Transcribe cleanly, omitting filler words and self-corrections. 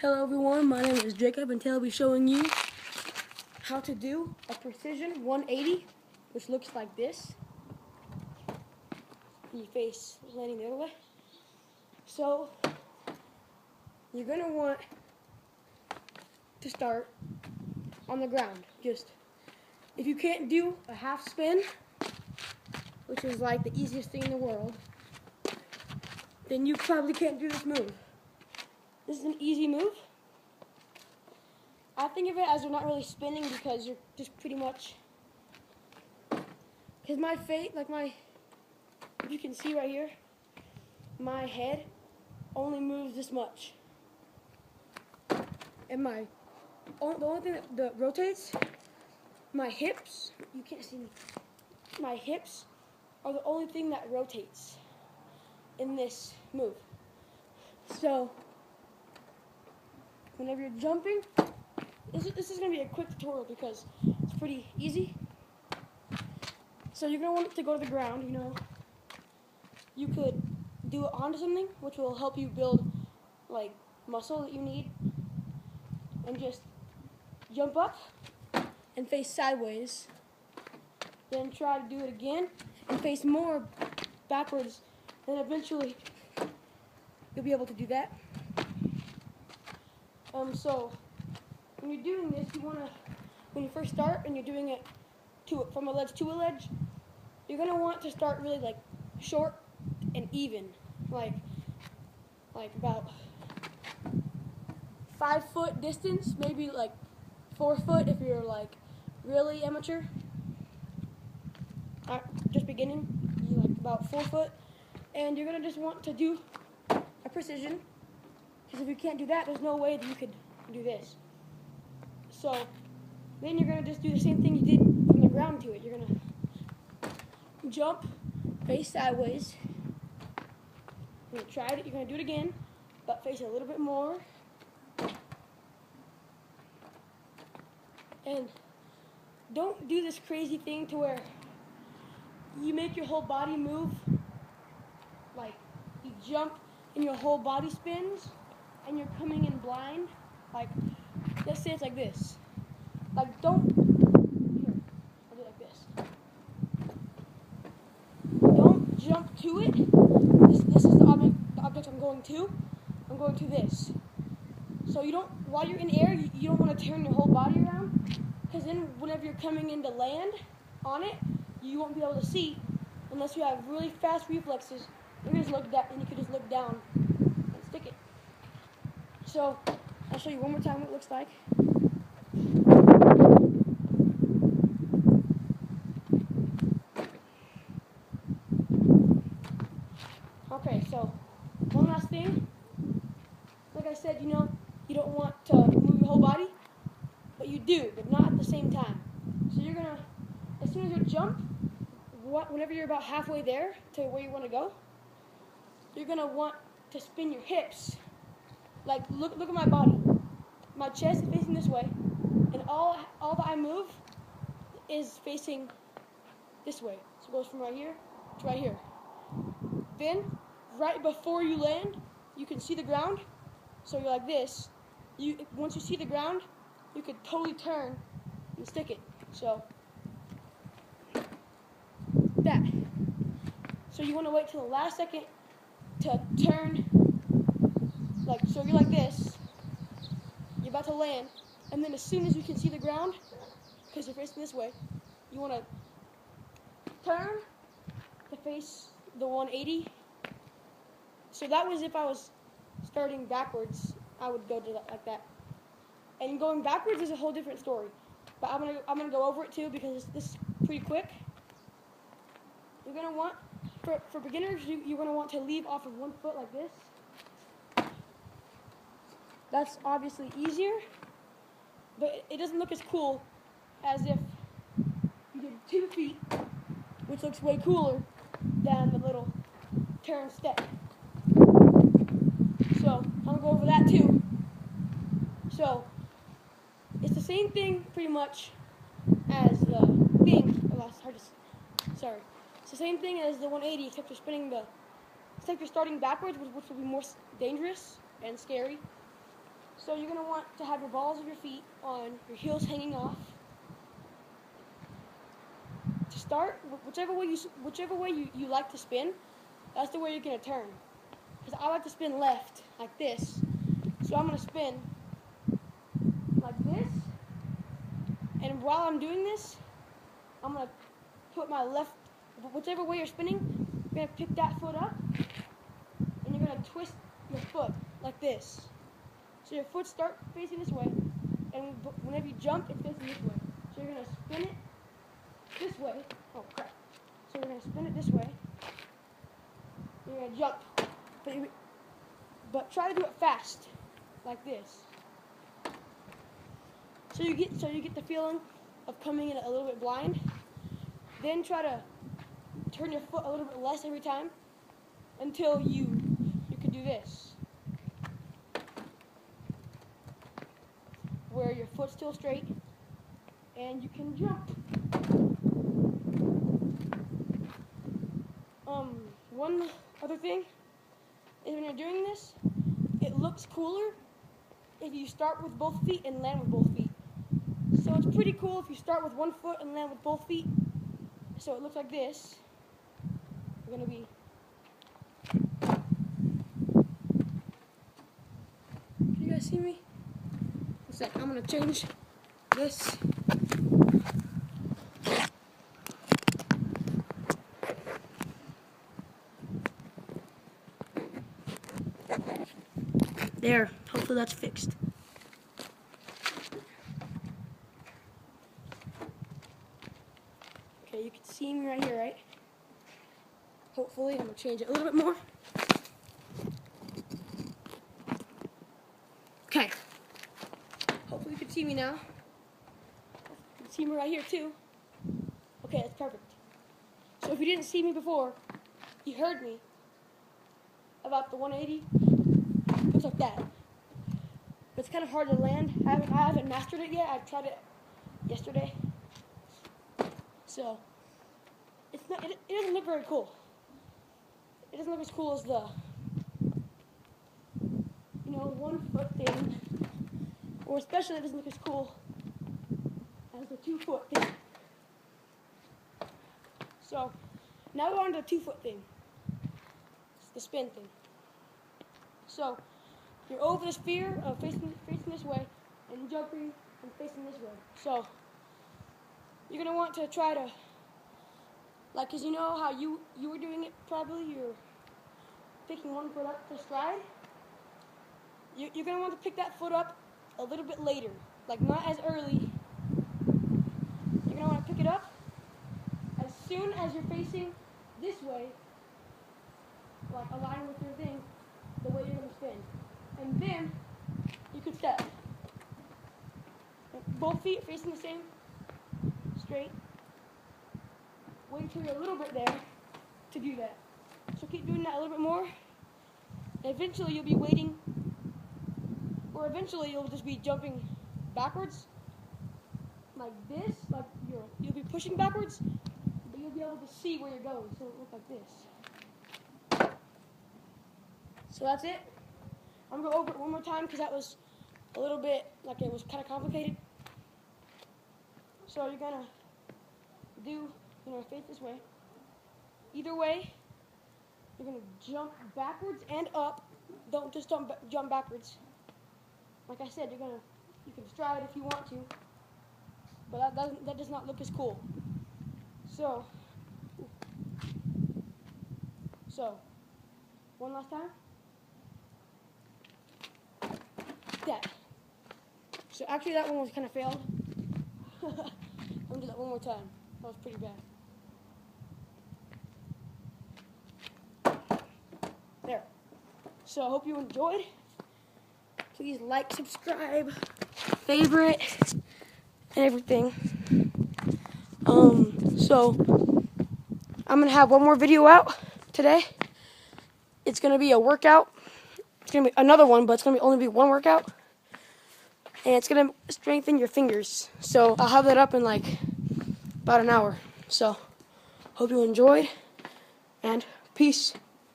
Hello everyone, my name is Jacob and today I'll be showing you how to do a precision 180, which looks like this. Your face landing the other way. So, you're going to want to start on the ground. If you can't do a half spin, which is like the easiest thing in the world, then you probably can't do this move. This is an easy move. I think of it as you're not really spinning because you're just pretty much, because my face, if you can see right here, my head only moves this much. And the only thing that rotates, my hips, you can't see me, my hips are the only thing that rotates in this move. So, whenever you're jumping, this is going to be a quick tutorial because it's pretty easy. So you're going to want to go to the ground, You could do it onto something, which will help you build, muscle that you need. And just jump up and face sideways. Then try to do it again and face more backwards. And eventually, you'll be able to do that. So when you're doing this, when you first start and you're doing it from a ledge to a ledge, you're gonna want to start really short and even, like about 5 foot distance, maybe 4 foot if you're really amateur. Just beginning, about 4 foot, and you're gonna just want to do a precision. Because if you can't do that, there's no way that you could do this. So then you're going to just do the same thing you did from the ground to it. You're going to jump, face sideways. You're going to try it. You're going to do it again, but face it a little bit more. And don't do this crazy thing to where you make your whole body move. Like you jump and your whole body spins. And you're coming in blind, let's say it's like this. Here, I'll do it like this. Don't jump to it. This is the object I'm going to. I'm going to this. So while you're in air, you don't want to turn your whole body around, because then whenever you're coming into land on it, you won't be able to see unless you have really fast reflexes. You can just look down, and you can just look down and stick it. So, I'll show you one more time what it looks like. Okay, so one last thing. Like I said, you don't want to move your whole body, but you do, but not at the same time. So you're gonna, as soon as you jump, whenever you're about halfway there to where you want to go, you're gonna want to spin your hips. Look at my body. My chest is facing this way, and all that I move is facing this way. So it goes from right here to right here. Then, right before you land, you can see the ground. So you're like this. Once you see the ground, you could totally turn and stick it. So that. So you want to wait till the last second to turn. So you're like this, you're about to land, and then as soon as you can see the ground, because you're facing this way, you want to turn to face the 180. So that was if I was starting backwards, I would go to like that. And going backwards is a whole different story, but I'm gonna go over it too because this is pretty quick. You're gonna want, for beginners, you're gonna want to leave off of 1 foot like this. That's obviously easier, but it doesn't look as cool as if you did 2 feet, which looks way cooler than the little turn step. So I'm going to go over that too. So it's the same thing pretty much as the thing, it's the same thing as the 180, except you're starting backwards, which will be more dangerous and scary. So you're going to want to have your balls of your feet on your heels hanging off. To start, whichever way you like to spin, that's the way you're going to turn. Because I like to spin left, like this. So I'm going to spin like this. And while I'm doing this, I'm going to put my left, whichever way you're spinning, you're going to pick that foot up. And you're going to twist your foot like this. So your foot starts facing this way. And whenever you jump, it's facing this way. So you're going to spin it this way. Oh, crap. So you're going to spin it this way. You're going to jump. But try to do it fast, like this. So you get the feeling of coming in a little bit blind. Then try to turn your foot a little bit less every time until you can do this, where your foot's still straight and you can jump. One other thing is when you're doing this, it looks cooler if you start with both feet and land with both feet. So it's pretty cool if you start with one foot and land with both feet. So it looks like this. We're going to be... Can you guys see me? One sec, I'm going to change this. There, hopefully that's fixed. Okay, you can see me right here, right? Hopefully, I'm going to change it a little bit more. Okay. Hopefully you can see me now. You can see me right here too. Okay, that's perfect. So if you didn't see me before, you heard me about the 180. Looks like that. But it's kind of hard to land. I haven't mastered it yet. I tried it yesterday. So it's not. It doesn't look very cool. It doesn't look as cool as the 1 foot thing, or especially it doesn't look as cool as the 2 foot thing. So now we're on to the 2 foot thing. It's the spin thing. So you're over the sphere of facing this way and jumping and facing this way. So you're gonna want to try to, like, cause you know how you were doing it probably. You're picking one foot up to stride. You're gonna want to pick that foot up a little bit later, like not as early. You're gonna want to pick it up as soon as you're facing this way, like aligned with your thing, the way you're gonna spin. And then you can step. Both feet facing the same, straight. Wait till you're a little bit there to do that. So keep doing that a little bit more. And eventually you'll be waiting, or eventually you'll just be jumping backwards, like this, like you'll be pushing backwards, but you'll be able to see where you're going, so it'll look like this. So that's it. I'm going to go over it one more time because that was a little bit, like it was kind of complicated. So you're going to do, face this way. Either way, you're going to jump backwards and up. Don't just jump backwards. Like I said, you can stride if you want to, but that does not look as cool. So one last time. That. So actually that one was kind of failed. I'm gonna do that one more time. That was pretty bad. There. So I hope you enjoyed. Please like, subscribe, favorite, and everything. So I'm gonna have one more video out today. It's gonna be a workout. It's gonna be another one, but it's gonna only be one workout, and it's gonna strengthen your fingers. So I'll have that up in like about an hour. So hope you enjoyed, and peace.